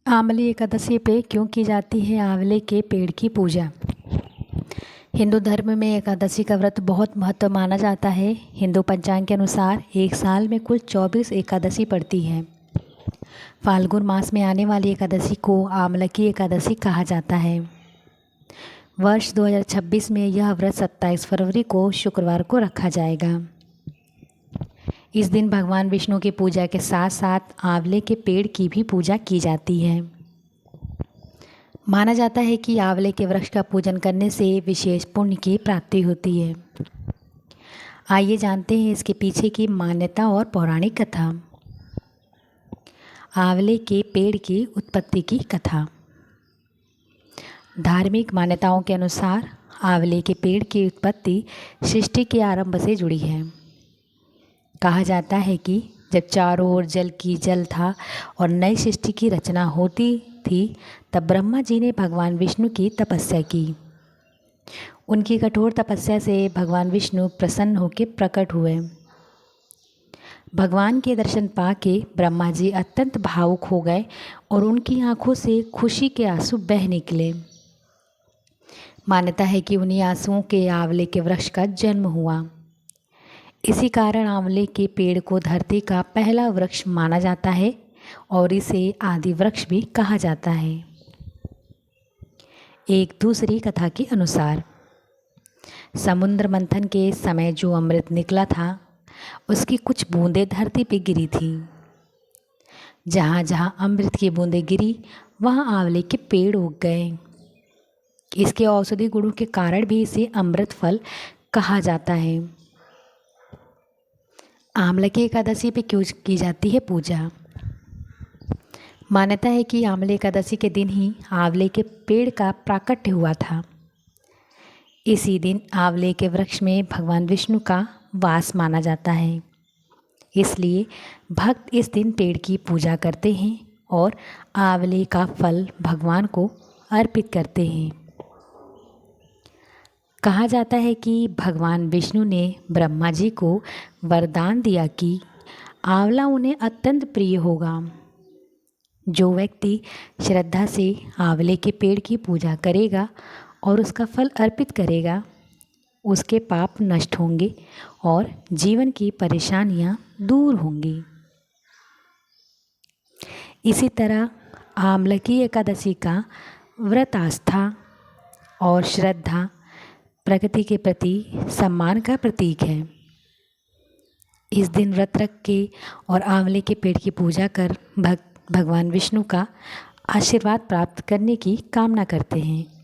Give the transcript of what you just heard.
आंवली एकादशी पे क्यों की जाती है आंवले के पेड़ की पूजा। हिंदू धर्म में एकादशी का व्रत बहुत महत्व माना जाता है। हिंदू पंचांग के अनुसार एक साल में कुल 24 एकादशी पड़ती है। फाल्गुन मास में आने वाली एकादशी को आंवलकी एकादशी कहा जाता है। वर्ष 2026 में यह व्रत 27 फरवरी को शुक्रवार को रखा जाएगा। इस दिन भगवान विष्णु की पूजा के साथ साथ आंवले के पेड़ की भी पूजा की जाती है। माना जाता है कि आंवले के वृक्ष का पूजन करने से विशेष पुण्य की प्राप्ति होती है। आइए जानते हैं इसके पीछे की मान्यता और पौराणिक कथा। आंवले के पेड़ की उत्पत्ति की कथा। धार्मिक मान्यताओं के अनुसार आंवले के पेड़ की उत्पत्ति सृष्टि के आरंभ से जुड़ी है। कहा जाता है कि जब चारों ओर जल की जल था और नई सृष्टि की रचना होती थी, तब ब्रह्मा जी ने भगवान विष्णु की तपस्या की। उनकी कठोर तपस्या से भगवान विष्णु प्रसन्न होकर प्रकट हुए। भगवान के दर्शन पाके ब्रह्मा जी अत्यंत भावुक हो गए और उनकी आंखों से खुशी के आंसू बह निकले। मान्यता है कि उन्हीं आंसुओं के आंवले के वृक्ष का जन्म हुआ। इसी कारण आंवले के पेड़ को धरती का पहला वृक्ष माना जाता है और इसे आदि वृक्ष भी कहा जाता है। एक दूसरी कथा के अनुसार समुद्र मंथन के समय जो अमृत निकला था, उसकी कुछ बूंदें धरती पर गिरी थी। जहाँ जहाँ अमृत की बूंदें गिरी, वहाँ आंवले के पेड़ उग गए। इसके औषधि गुणों के कारण भी इसे अमृत फल कहा जाता है। आंवलकी एकादशी पे क्यों की जाती है पूजा। मान्यता है कि आंवले एकादशी के दिन ही आंवले के पेड़ का प्राकट्य हुआ था। इसी दिन आंवले के वृक्ष में भगवान विष्णु का वास माना जाता है। इसलिए भक्त इस दिन पेड़ की पूजा करते हैं और आंवले का फल भगवान को अर्पित करते हैं। कहा जाता है कि भगवान विष्णु ने ब्रह्मा जी को वरदान दिया कि आंवला उन्हें अत्यंत प्रिय होगा। जो व्यक्ति श्रद्धा से आंवले के पेड़ की पूजा करेगा और उसका फल अर्पित करेगा, उसके पाप नष्ट होंगे और जीवन की परेशानियां दूर होंगी। इसी तरह आंवलकी एकादशी का व्रत आस्था और श्रद्धा, प्रकृति के प्रति सम्मान का प्रतीक है। इस दिन व्रत रख के और आंवले के पेड़ की पूजा कर भगवान विष्णु का आशीर्वाद प्राप्त करने की कामना करते हैं।